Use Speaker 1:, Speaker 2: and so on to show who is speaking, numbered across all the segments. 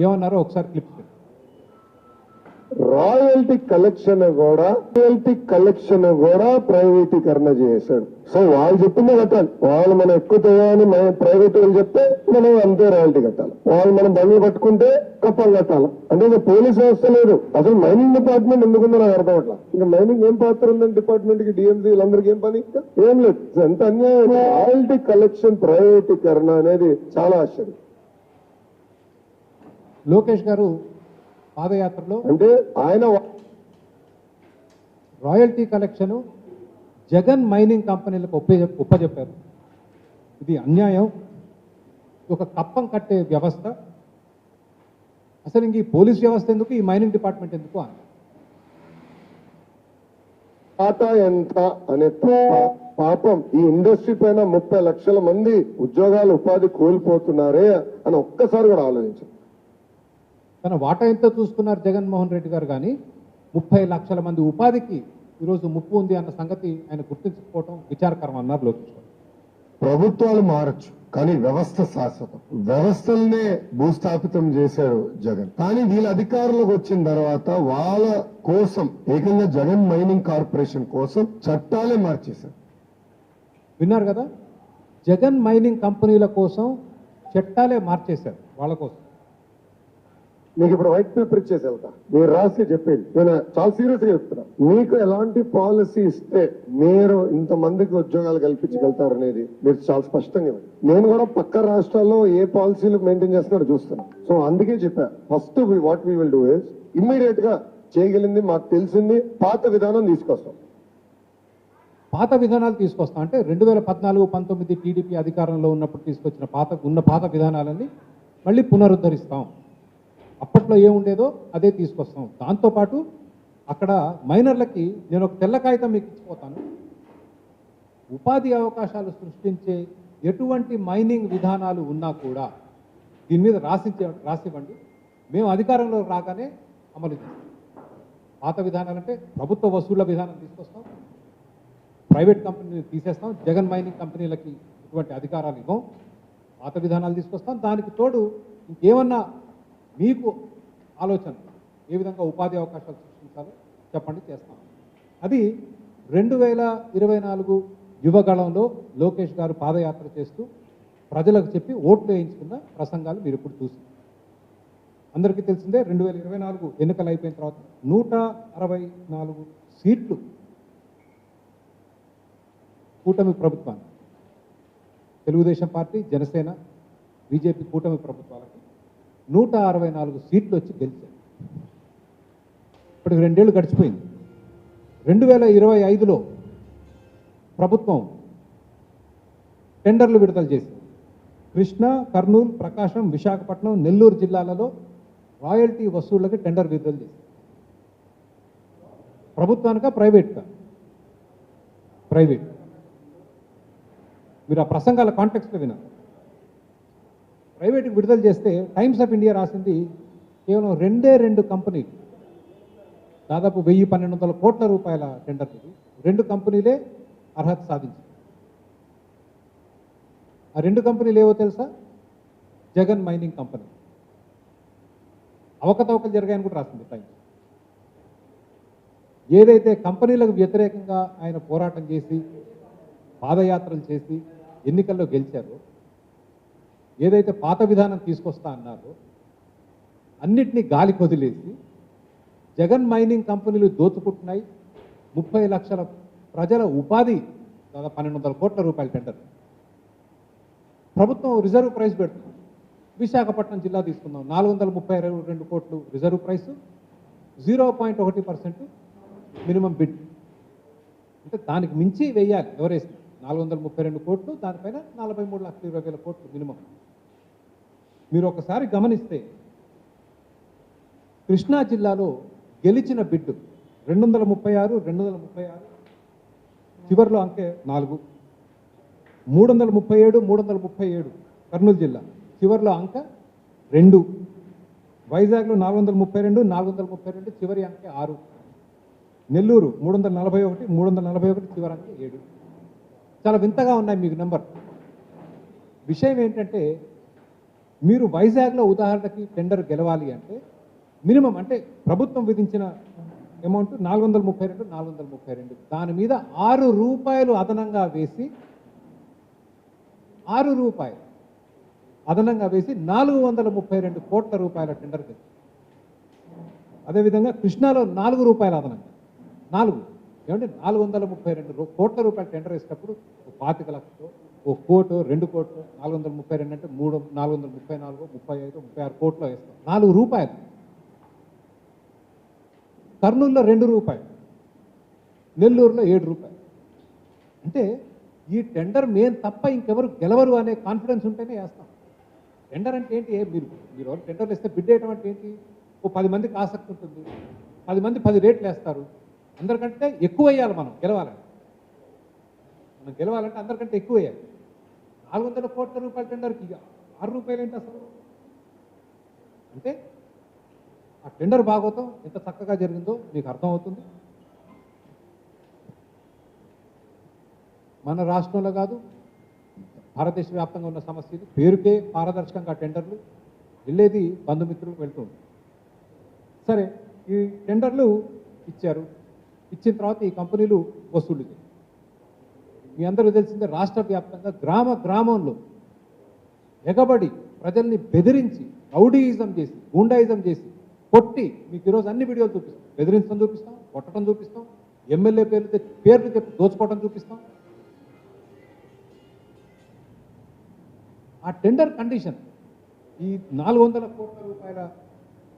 Speaker 1: ఏమన్నారో ఒకసారి clip
Speaker 2: royalty collection కూడా ప్రైవేటీకరణ చేశాడు. సో వాళ్ళు చెప్పిందే కట్టాలి. వాళ్ళు మనం ఎక్కువ తేయాలని మనం ప్రైవేట్ వాళ్ళు చెప్తే మనం అంతే రాయల్టీ కట్టాలి. వాళ్ళు మనం బండ్లు పట్టుకుంటే కప్పలు కట్టాలి. అంటే ఇంకా పోలీస్ వ్యవస్థ లేదు. అసలు మైనింగ్ డిపార్ట్మెంట్ ఎందుకుందో నాకు అర్థం అట్లా. ఇంకా మైనింగ్ ఏం పాత్ర ఉందని డిపార్ట్మెంట్ కి డిఎంసీ వీళ్ళందరికీ ఏం పని ఏం లేదు. ఎంత అన్యాయం. రాయల్టీ కలెక్షన్ ప్రైవేటీకరణ అనేది చాలా ఆశ్చర్యం.
Speaker 1: లోకేష్ గారు పాదయాత్రలో
Speaker 2: అంటే ఆయన
Speaker 1: రాయల్టీ కలెక్షన్ జగన్ మైనింగ్ కంపెనీలకు ఒప్పజెప్పారు. ఇది అన్యాయం, ఒక కప్పం కట్టే వ్యవస్థ. అసలు ఇంక ఈ పోలీస్ వ్యవస్థ ఎందుకు, ఈ మైనింగ్ డిపార్ట్మెంట్ ఎందుకు అని.
Speaker 2: టాటా ఎంత అనే పాపం ఈ ఇండస్ట్రీ పైన 30 లక్షల మంది ఉద్యోగాలు ఉపాధి కోల్పోతున్నారే అని ఒక్కసారి కూడా ఆలోచించారు.
Speaker 1: తన వాటా ఎంతో చూసుకున్నారు జగన్మోహన్ రెడ్డి గారు, కానీ 30 లక్షల మంది ఉపాధికి ఈరోజు ముప్పు ఉంది అన్న సంగతి ఆయన గుర్తించకపోవడం విచారకరం అన్నారు లోకేష్ గారు.
Speaker 2: ప్రభుత్వాలు మారచ్చు, కానీ వ్యవస్థ శాశ్వతం. వ్యవస్థలనే భూస్థాపితం చేశాడు జగన్. కానీ వీళ్ళ అధికారంలోకి వచ్చిన తర్వాత వాళ్ళ కోసం ఏకంగా జగన్ మైనింగ్ కార్పొరేషన్ కోసం చట్టాలే మార్చేశారు.
Speaker 1: విన్నారు కదా, జగన్ మైనింగ్ కంపెనీల కోసం చట్టాలే మార్చేశారు వాళ్ళ కోసం.
Speaker 2: మీకు ఇప్పుడు వైట్ పేపర్ ఇచ్చేసి వెళ్తా, మీరు రాసి చెప్పేది. నేను చాలా సీరియస్ గా చెప్తున్నా. మీకు ఎలాంటి పాలసీ ఇస్తే మీరు ఇంతమందికి ఉద్యోగాలు కల్పించగలుగుతారనేది మీరు చాలా స్పష్టంగా ఇవ్వండి. నేను కూడా పక్క రాష్ట్రాల్లో ఏ పాలసీలు మెయింటైన్ చేస్తున్నారో చూస్తున్నా. సో అందుకే చెప్పా, first what we will do is immediate గా చేయగలిగింది మాకు తెలిసింది పాత విధానం తీసుకొస్తాం.
Speaker 1: పాత విధానాలు తీసుకొస్తాం అంటే 2014-19 టీడీపీ అధికారంలో ఉన్నప్పుడు తీసుకొచ్చిన పాత విధానాలన్నీ మళ్ళీ పునరుద్ధరిస్తాం. అప్పట్లో ఏముండేదో అదే తీసుకొస్తాం. దాంతోపాటు అక్కడ మైనర్లకి నేను ఒక తెల్ల కాగితం మీకు ఇచ్చిపోతాను. ఉపాధి అవకాశాలు సృష్టించే ఎటువంటి మైనింగ్ విధానాలు ఉన్నా కూడా దీని మీద రాసివ్వండి, మేము అధికారంలో రాగానే అమలు చేస్తాం. పాత విధానాలంటే ప్రభుత్వ వసూళ్ల విధానం తీసుకొస్తాం, ప్రైవేట్ కంపెనీలు తీసేస్తాం, జగన్ మైనింగ్ కంపెనీలకి ఇటువంటి అధికారాలు ఇవ్వం, పాత విధానాలు తీసుకొస్తాం. దానికి తోడు ఇంకేమన్నా మీకు ఆలోచన ఏ విధంగా ఉపాధి అవకాశాలు సృష్టించాలో చెప్పండి, చేస్తాం. అది 2024 యువగళంలో లోకేష్ గారు పాదయాత్ర చేస్తూ ప్రజలకు చెప్పి ఓట్లు వేయించుకున్న ప్రసంగాలు మీరు ఇప్పుడు చూసి అందరికీ తెలిసిందే. 2024 ఎన్నికలు అయిపోయిన తర్వాత 164 సీట్లు కూటమి ప్రభుత్వాన్ని, తెలుగుదేశం పార్టీ, జనసేన, బీజేపీ కూటమి ప్రభుత్వాలకి 164 సీట్లు వచ్చి గెలిచారు. ఇప్పటికి 2 ఏళ్ళు గడిచిపోయింది. 2025లో ప్రభుత్వం టెండర్లు విడుదల చేసింది. కృష్ణా, కర్నూలు, ప్రకాశం, విశాఖపట్నం, నెల్లూరు జిల్లాలలో రాయల్టీ వసూళ్లకి టెండర్ విడుదల చేసింది. ప్రభుత్వానికా ప్రైవేట్గా? ప్రైవేట్. మీరు ఆ ప్రసంగాల కాంటెక్స్ట్లో విన్నారు. ప్రైవేట్కి విడుదల చేస్తే టైమ్స్ ఆఫ్ ఇండియా రాసింది కేవలం 2 కంపెనీలు, దాదాపు 1000-1200 కోట్ల రూపాయల టెండర్ ఇది. 2 కంపెనీలే అర్హత సాధించారు. ఆ 2 కంపెనీలు ఏవో తెలుసా? Jagan mining company. అవకతవకలు జరిగాయని కూడా రాసింది టైమ్స్. ఏదైతే కంపెనీలకు వ్యతిరేకంగా ఆయన పోరాటం చేసి పాదయాత్రలు చేసి ఎన్నికల్లో గెలిచారో, ఏదైతే పాత విధానం తీసుకొస్తా అన్నారో అన్నిటినీ గాలి కొదిలేసి జగన్ మైనింగ్ కంపెనీలు దోచుకుంటున్నాయి. 30 లక్షల ప్రజల ఉపాధి, దాదాపు 1200 కోట్ల రూపాయల టెండర్. ప్రభుత్వం రిజర్వ్ ప్రైస్ పెడుతుంది. విశాఖపట్నం జిల్లా తీసుకుందాం, 432 కోట్లు రిజర్వ్ ప్రైస్, 0.1% మినిమం బిడ్. అంటే దానికి మించి వేయాలి ఎవరేసి 432 కోట్లు, దానిపైన 43,20,000 కోట్లు మినిమం. మీరు ఒకసారి గమనిస్తే కృష్ణా జిల్లాలో గెలిచిన బిడ్ 236 చివరిలో అంకె 4, 337 కర్నూలు జిల్లా చివరిలో అంక 2, వైజాగ్లో 432 చివరి అంకె 6, నెల్లూరు 341 చివరి అంకె 7. చాలా వింతగా ఉన్నాయి మీకు నెంబర్. విషయం ఏంటంటే మీరు వైజాగ్లో ఉదాహరణకి టెండర్ గెలవాలి అంటే మినిమం అంటే ప్రభుత్వం విధించిన అమౌంట్ 432 దాని మీద ₹6 అదనంగా వేసి ₹6 అదనంగా వేసి 432 కోట్ల రూపాయల టెండర్ గెలిచారు. అదేవిధంగా కృష్ణాలో ₹4 అదనంగా 4 ఏమంటే 432 కోట్ల రూపాయల టెండర్ వేసేటప్పుడు 25 లక్షలు 1 కోటు 2 కోట్లు 432 అంటే 3 434 35 36 కోట్లు వేస్తాం ₹4. కర్నూలులో ₹2, నెల్లూరులో ₹7. అంటే ఈ టెండర్ మేము తప్ప ఇంకెవరు గెలవరు అనే కాన్ఫిడెన్స్ ఉంటేనే వేస్తాం. టెండర్ అంటే ఏంటి? మీరు టెండర్లు ఇస్తే బిడ్ వేయడం అంటే ఏంటి? ఓ 10 మందికి ఆసక్తి ఉంటుంది, 10 మంది 10 రేట్లు వేస్తారు. అందరికంటే ఎక్కువ వేయాలి మనం గెలవాలంటే. అందరికంటే ఎక్కువ వేయాలి. 400 కోట్ల రూపాయల టెండర్కి ₹6 ఏంటి అసలు? అంటే ఆ టెండర్ భాగవతం ఎంత చక్కగా జరిగిందో మీకు అర్థమవుతుంది. మన రాష్ట్రంలో కాదు, భారతదేశ వ్యాప్తంగా ఉన్న సమస్య ఇది. పేరుకే పారదర్శకంగా టెండర్లు వెళ్ళేది బంధుమిత్రులు వెళ్తూ ఉంటారు. సరే, ఈ టెండర్లు ఇచ్చారు. ఇచ్చిన తర్వాత ఈ కంపెనీలు వసూలు చేయాలి. మీ అందరూ తెలిసిందే, రాష్ట్ర వ్యాప్తంగా గ్రామంలో ఎగబడి ప్రజల్ని బెదిరించి రౌడీయిజం చేసి గూండాయిజం చేసి కొట్టి మీకు ఈరోజు అన్ని వీడియోలు చూపిస్తాం. బెదిరించడం చూపిస్తాం, కొట్టడం చూపిస్తాం, ఎమ్మెల్యే పేర్లు చెప్పి దోచుకోవడం చూపిస్తాం. ఆ టెండర్ కండిషన్ ఈ 400 కోట్ల రూపాయల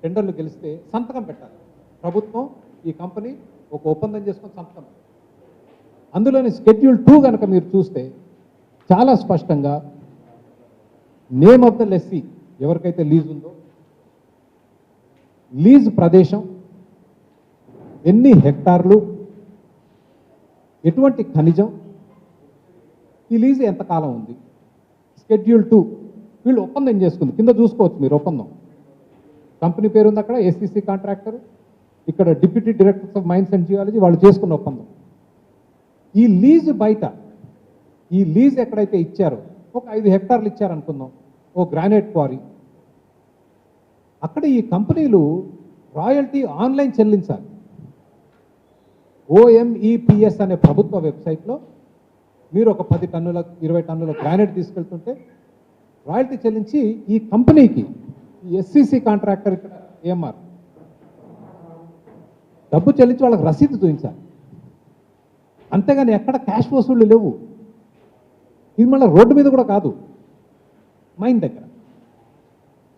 Speaker 1: టెండర్లు గెలిస్తే సంతకం పెట్టాలి ప్రభుత్వం. ఈ కంపెనీ ఒక ఒప్పందం చేసుకొని సంతకం పెట్టాలి. అందులోని షెడ్యూల్ 2 కనుక మీరు చూస్తే చాలా స్పష్టంగా నేమ్ ఆఫ్ ద లెస్సీ, ఎవరికైతే లీజ్ ఉందో, లీజ్ ప్రదేశం, ఎన్ని హెక్టార్లు, ఎటువంటి ఖనిజం, ఈ లీజ్ ఎంతకాలం ఉంది. షెడ్యూల్ 2 వీళ్ళు ఒప్పందం చేసుకుంది. కింద చూసుకోవచ్చు మీరు ఒప్పందం. కంపెనీ పేరు ఉంది అక్కడ, ఎస్సీసీ కాంట్రాక్టర్, ఇక్కడ deputy directors of mines and geology, వాళ్ళు చేసుకున్న ఒప్పందం. ఈ లీజ్ బయట, ఈ లీజ్ ఎక్కడైతే ఇచ్చారో ఒక 5 హెక్టార్లు ఇచ్చారనుకుందాం, ఓ గ్రానైట్ క్వారీ. అక్కడ ఈ కంపెనీలు రాయల్టీ ఆన్లైన్ చెల్లించాలి. OMEPS అనే ప్రభుత్వ వెబ్సైట్లో మీరు ఒక 10 టన్నుల 20 టన్నుల గ్రానైట్ తీసుకెళ్తుంటే రాయల్టీ చెల్లించి ఈ కంపెనీకి, ఈ ఎస్సీసీ కాంట్రాక్టర్ ఇక్కడ AMR డబ్బు చెల్లించి వాళ్ళకి రసీదు చూపించాలి. అంతేగాని ఎక్కడ క్యాష్ వసూళ్లు లేవు. ఇది మళ్ళీ రోడ్డు మీద కూడా కాదు, మైన్ దగ్గర.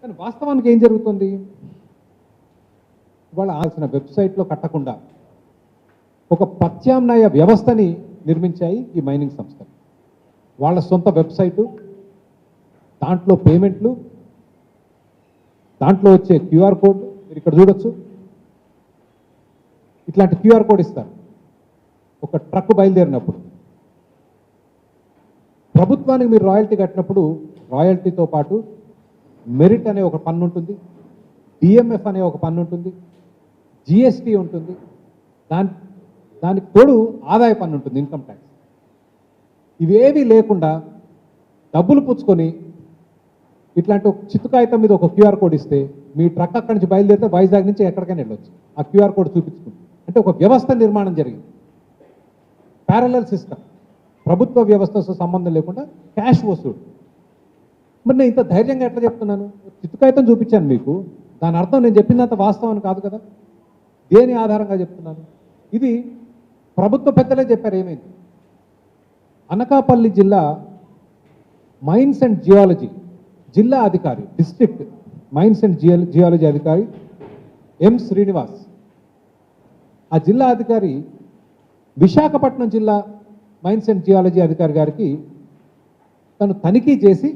Speaker 1: కానీ వాస్తవానికి ఏం జరుగుతుంది? ఇవాళ ఆల్సిన వెబ్సైట్లో కట్టకుండా ఒక ప్రత్యామ్నాయ వ్యవస్థని నిర్మించాయి ఈ మైనింగ్ సంస్థలు. వాళ్ళ సొంత వెబ్సైటు, దాంట్లో పేమెంట్లు, దాంట్లో వచ్చే QR కోడ్ మీరు ఇక్కడ చూడొచ్చు. ఇట్లాంటి QR కోడ్ ఇస్తారు ఒక ట్రక్ బయలుదేరినప్పుడు. ప్రభుత్వానికి మీరు రాయల్టీ కట్టినప్పుడు రాయల్టీతో పాటు మెరిట్ అనే ఒక పన్ను ఉంటుంది, DMF అనే ఒక పన్ను ఉంటుంది, GST ఉంటుంది, దానికి తోడు ఆదాయ పన్ను ఉంటుంది, ఇన్కమ్ ట్యాక్స్. ఇవేవి లేకుండా డబ్బులు పుచ్చుకొని ఇట్లాంటి ఒక చిత్తు కాగితం మీద ఒక QR కోడ్ ఇస్తే మీ ట్రక్ అక్కడి నుంచి బయలుదేరితే వైజాగ్ నుంచి ఎక్కడికైనా వెళ్ళొచ్చు ఆ QR కోడ్ చూపించుకుంది. అంటే ఒక వ్యవస్థ నిర్మాణం జరిగింది, ప్యారలల్ సిస్టమ్. ప్రభుత్వ వ్యవస్థతో సంబంధం లేకుండా క్యాష్ వసూలు. మరి నేను ఇంత ధైర్యంగా ఎట్లా చెప్తున్నాను? చిత్తు కాగితం చూపించాను మీకు, దాని అర్థం నేను చెప్పిందంత వాస్తవం కాదు కదా. దేని ఆధారంగా చెప్తున్నాను? ఇది ప్రభుత్వ పెద్దలే చెప్పారు. ఏమైంది? అనకాపల్లి జిల్లా మైన్స్ అండ్ జియాలజీ జిల్లా అధికారి, డిస్ట్రిక్ట్ మైన్స్ అండ్ జియాలజీ అధికారి M. శ్రీనివాస్, ఆ జిల్లా అధికారి విశాఖపట్నం జిల్లా మైన్స్ అండ్ జియాలజీ అధికారి గారికి తను తనిఖీ చేసి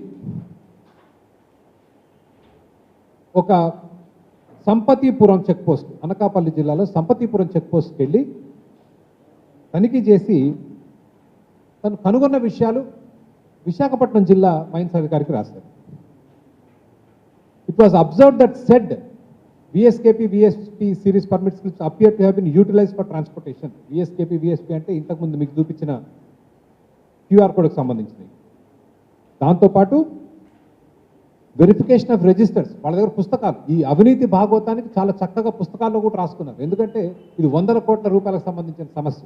Speaker 1: ఒక సంపతిపురం చెక్ పోస్ట్, అనకాపల్లి జిల్లాలో సంపతిపురం చెక్ పోస్ట్కి వెళ్ళి తనిఖీ చేసి తను కనుగొన్న విషయాలు విశాఖపట్నం జిల్లా మైన్స్ అధికారికి రాశారు. It was observed that said VSKP, VSP series permit slips appear to have been utilized for transportation. VSKP, VSP అంటే ఇంతకుముందు మీకు చూపించిన QR కోడ్కి సంబంధించినవి. దాంతోపాటు వెరిఫికేషన్ ఆఫ్ రిజిస్టర్స్, వాళ్ళ దగ్గర పుస్తకాలు, ఈ అవినీతి భాగవతానికి చాలా చక్కగా పుస్తకాల్లో కూడా రాసుకున్నారు. ఎందుకంటే ఇది 100 కోట్ల రూపాయలకు సంబంధించిన సమస్య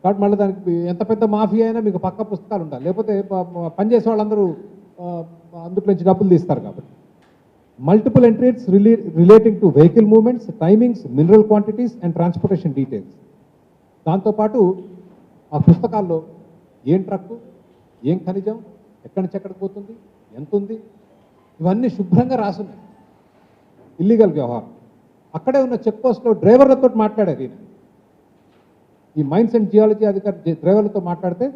Speaker 1: కాబట్టి మళ్ళీ దానికి ఎంత పెద్ద మాఫియా అయినా మీకు పక్క పుస్తకాలు ఉండాలి, లేకపోతే పనిచేసే వాళ్ళందరూ అందులో నుంచి డబ్బులు తీస్తారు. కాబట్టి multiple entries relating to vehicle movements, timings, mineral quantities and transportation details. దాంతోపాటు ఆ పుస్తకాల్లో ఏం ట్రక్కు, ఏం ఖనిజం, ఎక్కడి నుంచి ఎక్కడికి పోతుంది, ఎంత ఉంది, ఇవన్నీ శుభ్రంగా రాసున్నాయి. ఇల్లీగల్ వ్యవహారం. అక్కడే ఉన్న చెక్ పోస్ట్లో డ్రైవర్లతో మాట్లాడేది ఈయన. ఈ మైన్స్ అండ్ జియాలజీ అధికారి డ్రైవర్లతో మాట్లాడితే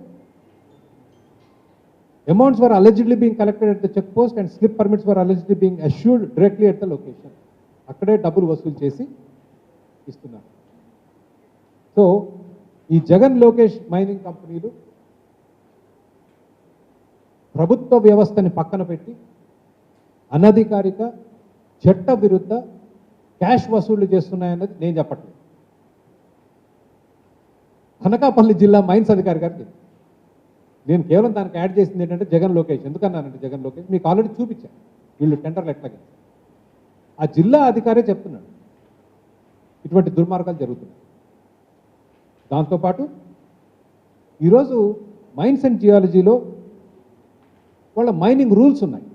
Speaker 1: amounts were allegedly being collected at the check post and slip permits were allegedly being assured directly at the location. అక్కడే డబ్బులు వసూలు చేసి ఇస్తున్నారు. సో ఈ జగన్ లోకేష్ మైనింగ్ కంపెనీలు ప్రభుత్వ వ్యవస్థని పక్కన పెట్టి అనధికారిక చట్ట విరుద్ధ క్యాష్ వసూళ్లు చేస్తున్నాయన్నది నేను చెప్పట్లేదు. అనకాపల్లి జిల్లా మైన్స్ అధికారి గారికి నేను కేవలం దానికి యాడ్ చేసింది ఏంటంటే జగన్ లోకేష్. ఎందుకన్నానంటే జగన్ లోకేష్ మీకు ఆల్రెడీ చూపించాను వీళ్ళు టెండర్లు ఎట్లాగే. ఆ జిల్లా అధికారే చెప్తున్నాడు ఇటువంటి దుర్మార్గాలు జరుగుతున్నాయి. దాంతోపాటు ఈరోజు మైన్స్ అండ్ జియాలజీలో వాళ్ళ మైనింగ్ రూల్స్ ఉన్నాయి.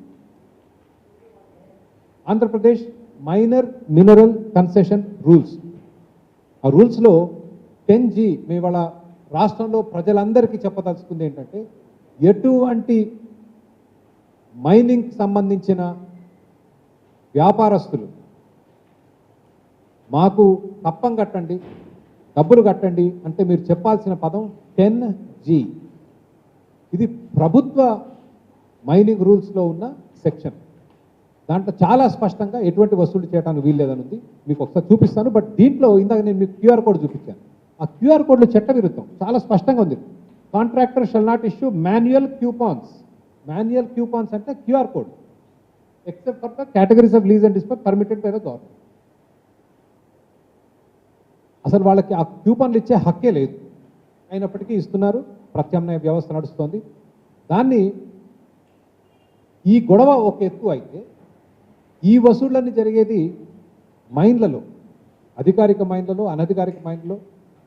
Speaker 1: Andhra Pradesh minor mineral concession rules. ఆ రూల్స్లో 10G మేము వాళ్ళ రాష్ట్రంలో ప్రజలందరికీ చెప్పదలుచుకుంది ఏంటంటే ఎటువంటి మైనింగ్ సంబంధించిన వ్యాపారస్తులు మాకు కప్పం కట్టండి, డబ్బులు కట్టండి అంటే మీరు చెప్పాల్సిన పదం 10G. ఇది ప్రభుత్వ మైనింగ్ రూల్స్లో ఉన్న సెక్షన్. దాంట్లో చాలా స్పష్టంగా ఎటువంటి వసూలు చేయడానికి వీల్లేదని ఉంది. మీకు ఒకసారి చూపిస్తాను. బట్ దీంట్లో ఇందాక నేను మీకు QR కోడ్ చూపించాను. ఆ QR కోడ్లో చట్ట విరుద్ధం చాలా స్పష్టంగా ఉంది. Contractor shall not issue manual coupons. Manual coupons అంటే QR code except for the categories of lease and dispatch permitted by the government. అసలు వాళ్ళకి ఆ క్యూపాన్లు ఇచ్చే హక్కే లేదు, అయినప్పటికీ ఇస్తున్నారు. ప్రత్యామ్నాయ వ్యవస్థ నడుస్తోంది. దాన్ని ఈ గొడవ ఒక ఎత్తు అయితే ఈ వసూళ్లన్నీ జరిగేది మైన్లలో, అధికారిక మైన్లలో, అనధికారిక మైన్లలో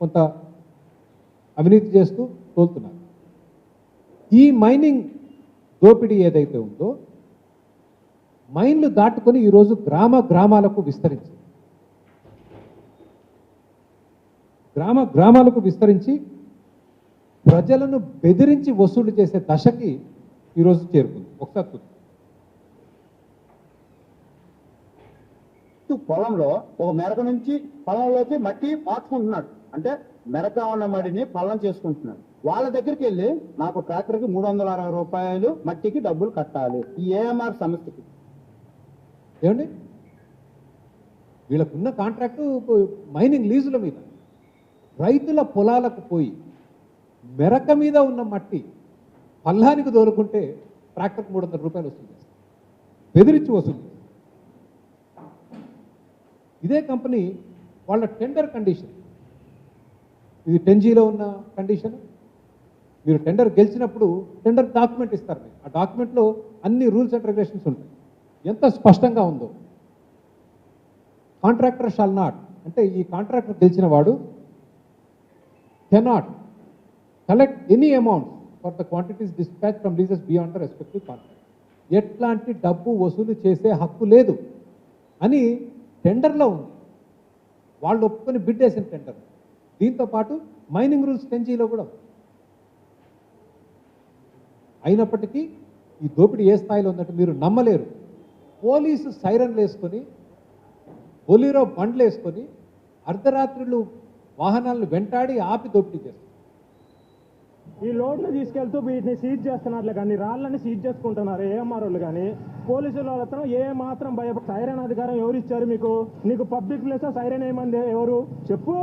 Speaker 1: కొంత అవినీతి చేస్తూ తోలుతున్నారు. ఈ మైనింగ్ దోపిడీ ఏదైతే ఉందో మైన్లు దాటుకొని ఈరోజు గ్రామాలకు విస్తరించి గ్రామాలకు విస్తరించి ప్రజలను బెదిరించి వసూలు చేసే దశకి ఈరోజు చేరుకుంది. ఒకసారి చూద్దాం.
Speaker 3: పొలంలో ఒక మెరక నుంచి పొలంలోకి మట్టి మార్చుకుంటున్నాడు. అంటే మెరక ఉన్న మడిని పల్లం చేసుకుంటున్నాడు. వాళ్ళ దగ్గరికి వెళ్ళి నాకు ట్రాక్టర్కి 360 రూపాయలు మట్టికి డబ్బులు కట్టాలి ఈ AMR సంస్థకి.
Speaker 1: ఏమండి వీళ్ళకున్న కాంట్రాక్టు మైనింగ్ లీజుల మీద రైతుల పొలాలకు పోయి మెరక మీద ఉన్న మట్టి పల్లానికి దోలుకుంటే ట్రాక్టర్కి 300 రూపాయలు వసూలు చేస్తారు, బెదిరించి వసూలు చేస్తారు. ఇదే కంపెనీ వాళ్ళ టెండర్ కండిషన్, ఇది 10Gలో ఉన్న కండిషన్. మీరు టెండర్ గెలిచినప్పుడు టెండర్ డాక్యుమెంట్ ఇస్తారు. ఆ డాక్యుమెంట్లో అన్ని రూల్స్ అండ్ రెగ్యులేషన్స్ ఉంటాయి. ఎంత స్పష్టంగా ఉందో. కాంట్రాక్టర్ షాల్ నాట్ అంటే ఈ కాంట్రాక్టర్ గెలిచిన వాడు cannot collect any amount for the quantities dispatch from leases beyond the respective contract. ఎట్లాంటి డబ్బు వసూలు చేసే హక్కు లేదు అని టెండర్లో ఉంది. వాళ్ళు ఒప్పుకొని బిడ్ వేసిన టెండర్. దీంతో పాటు మైనింగ్ రూల్స్ 10Gలో కూడా ఉంది. అయినప్పటికీ ఈ దోపిడీ ఏ స్థాయిలో ఉందంటే మీరు నమ్మలేరు. పోలీసు సైరన్లు వేసుకొని, బొలీరో బండ్లు వేసుకొని అర్ధరాత్రులు వాహనాలను వెంటాడి ఆపి దోపిడీ చేస్తారు.
Speaker 4: ఈ లోడ్లు తీసుకెళ్తూ వీటిని సీజ్ చేస్తున్నారు కానీ రాళ్ళని సీజ్ చేసుకుంటున్నారు AMR వాళ్ళు. కానీ పోలీసుల వాళ్ళతో ఏ మాత్రం భయపడి సైరన్ అధికారం ఎవరు ఇచ్చారు మీకు? నీకు పబ్లిక్ ప్లేస్ సైరన్ ఏమంది ఎవరు చెప్పు?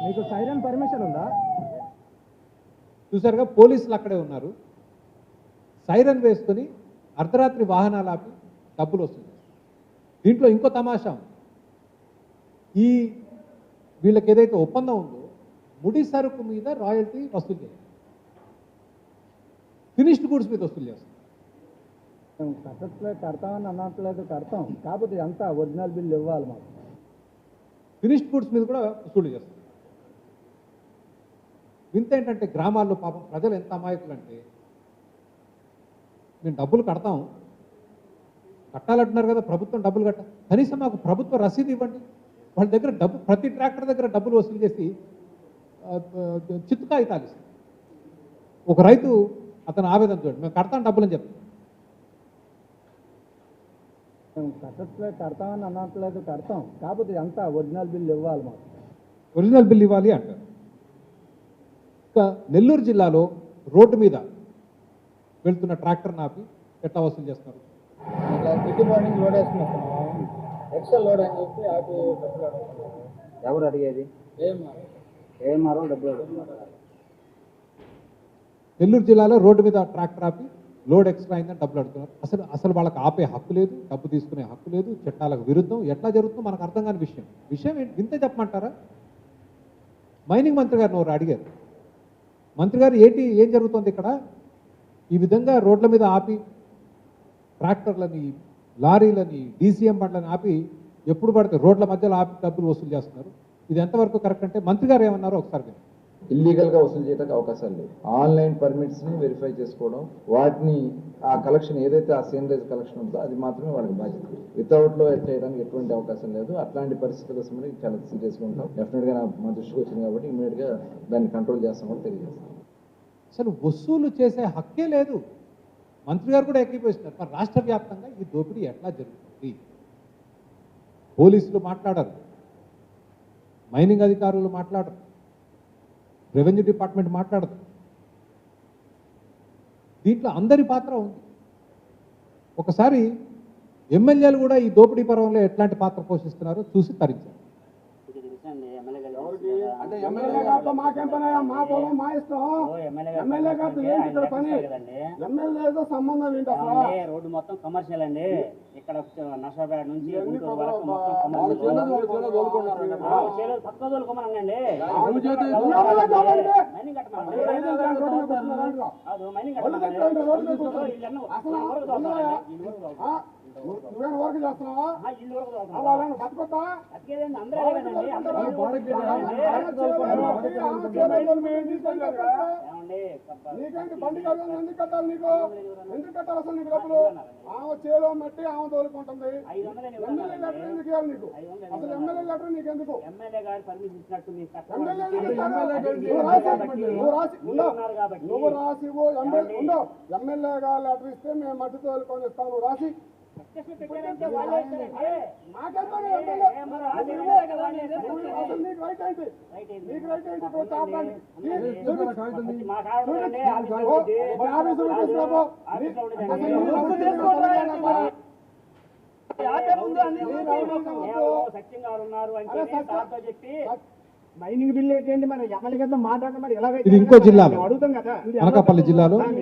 Speaker 4: మీకు సైరన్ పర్మిషన్ ఉందా?
Speaker 1: చూసారుగా పోలీసులు అక్కడే ఉన్నారు, సైరన్ వేసుకొని అర్ధరాత్రి వాహనాలు ఆపి డబ్బులు వస్తుంది. దీంట్లో ఇంకో తమాషా ఉంది. ఈ వీళ్ళకి ఏదైతే ఒప్పందం ఉందో ముడి సరుకు మీద రాయల్టీ వసూలు చేయాలి, ఫినిష్డ్ గూడ్స్ మీద వసూలు చేస్తారు.
Speaker 3: కడతామని అనట్లేదు, కడతాం. కాకపోతే అంతా ఒరిజినల్ బిల్ ఇవ్వాలి మాకు.
Speaker 1: ఫినిష్డ్ గూడ్స్ మీద కూడా వసూలు చేస్తారు. వింత ఏంటంటే గ్రామాల్లో పాపం ప్రజలు ఎంత అమాయకులు అంటే, మేము డబ్బులు కట్టాలంటున్నారు కదా, ప్రభుత్వం డబ్బులు కనీసం మాకు ప్రభుత్వ రసీదు ఇవ్వండి. వాళ్ళ దగ్గర డబ్బు, ప్రతి ట్రాక్టర్ దగ్గర డబ్బులు వసూలు చేసి చిత్తు కాగితాలు ఇస్తారు. ఒక రైతు అతను ఆవేదన చూడండి, మేము కడతాం డబ్బులు అని చెప్తాం.
Speaker 3: కడతామని అనట్లేదు, కడతాం. కాకపోతే అంతా ఒరిజినల్ బిల్ ఇవ్వాలి మాకు.
Speaker 1: ఒరిజినల్ బిల్ ఇవ్వాలి అంటారు. ఇంకా నెల్లూరు జిల్లాలో రోడ్డు మీద వెళ్తున్న ట్రాక్టర్ ఆపి ఎట్లా వసూలు చేస్తున్నారు?
Speaker 3: సిటీ మార్నింగ్ లోడ్ వేసుకున్నాం, ఎక్స్ట్రా లోడ్ అని చెప్పి ఆపి డబ్బులు అడుగుతున్నారు. ఎవరు అడిగేది? ఏమారో డబ్బులు అడుగుతున్నారు.
Speaker 1: నెల్లూరు జిల్లాలో రోడ్డు మీద ట్రాక్టర్ ఆపి లోడ్ ఎక్స్ట్రా అయిందని డబ్బులు అడుగుతున్నారు. అసలు వాళ్ళకి ఆపే హక్కు లేదు, డబ్బు తీసుకునే హక్కు లేదు, చట్టాలకు విరుద్ధం. ఎట్లా జరుగుతుందో మనకు అర్థం కాని విషయం ఏంటి? ఇంత చెప్పమంటారా? మైనింగ్ మంత్రి గారిని ఎవరు అడిగారు, మంత్రి గారు ఏం జరుగుతుంది ఇక్కడ? ఈ విధంగా రోడ్ల మీద ఆపి ట్రాక్టర్లని, లారీలని, డీసీఎం బండ్లని ఆపి ఎప్పుడు పడితే రోడ్ల మధ్యలో ఆపి డబ్బులు వసూలు చేస్తున్నారు. ఇది ఎంతవరకు కరెక్ట్ అంటే మంత్రి గారు ఏమన్నారో ఒకసారి వినండి.
Speaker 5: ఇల్లీగల్ గా వసూలు చేయడానికి అవకాశాలు లేవు. ఆన్లైన్ పర్మిట్స్ ని వెరిఫై చేసుకోవడం, వాటిని ఆ కలెక్షన్ ఏదైతే ఆ సేనరైజ్ కలెక్షన్ ఉందో అది మాత్రమే వాళ్ళకి బాధ్యత. వితౌట్ లో చేయడానికి ఎటువంటి అవకాశం లేదు. అట్లాంటి పరిస్థితుల కోసం చాలా సీరియస్ గా ఉంటాం. డెఫినెట్ గా మా దృష్టికి వచ్చింది కాబట్టి ఇమీడియట్ గా దాన్ని కంట్రోల్ చేస్తాం కూడా తెలియజేస్తాం.
Speaker 1: అసలు వసూలు చేసే హక్కే లేదు. మంత్రి గారు కూడా ఎక్కిపోయిస్తున్నారు. మరి రాష్ట్ర వ్యాప్తంగా ఈ దోపిడీ ఎట్లా జరుగుతుంది? పోలీసులు మాట్లాడరు, మైనింగ్ అధికారులు మాట్లాడరు, రెవెన్యూ డిపార్ట్మెంట్ మాట్లాడదు. దీంట్లో అందరి పాత్ర ఉంది. ఒకసారి ఎమ్మెల్యేలు కూడా ఈ దోపిడీ పర్వంలో ఎట్లాంటి పాత్ర పోషిస్తున్నారో చూసి తరించారు.
Speaker 2: అంటే ఎమ్మెల్యే గారితో మాకేం పని? మా పొలం మా ఇష్టం. ఎమ్మెల్యే గారితో ఏంటి ఇక్కడ పని? ఎమ్మెల్యేతో సంబంధం ఏంటి అసలు?
Speaker 6: రోడ్డు మొత్తం కమర్షియల్ అండి. ఇక్కడ నర్సాపేట నుంచి గుంటూరు వరకు మొత్తం కమర్షియల్. పక్క తోలుకోమనండి. మైనింగ్ కట్టమనండి.
Speaker 2: నువ్వేం వర్క్ చేస్తున్నావా?
Speaker 6: ఇల్లు వరకు
Speaker 2: బతుకొద్దా?
Speaker 6: అందరూ
Speaker 2: నీకంటే బండి కట్టాలి, ఎందుకు కట్టాలి? నీకు ఎందుకు కట్టాలి అసలు? నీకు డబ్బులు ఆమె చేలో మట్టి ఆమె తోలుకుంటుంది. ఎమ్మెల్యే లెటర్ ఎందుకు ఇవ్వాలి నీకు? అసలు ఎమ్మెల్యే లెటర్ నీకెందుకు?
Speaker 6: ఎమ్మెల్యే గారు పర్మిషన్ ఇచ్చినట్టు మీకు
Speaker 2: నువ్వు రాసి ఎమ్మెల్యే గారు లెటర్ ఇస్తే మేము మట్టి తోలుకొని ఇస్తాం. నువ్వు రాసి నీకు రైట్ ఏంటి? నీకు రైట్ ఏంటి?
Speaker 3: మైనింగ్ బిల్ ఏంటి? మరి ఎమ్మెల్యే గారితో మాట్లాడడం మరి ఎలా
Speaker 1: ఇది ఇంకో జిల్లాలో,
Speaker 3: అడుగుతాం కదా.
Speaker 1: అనకాపల్లి జిల్లాలో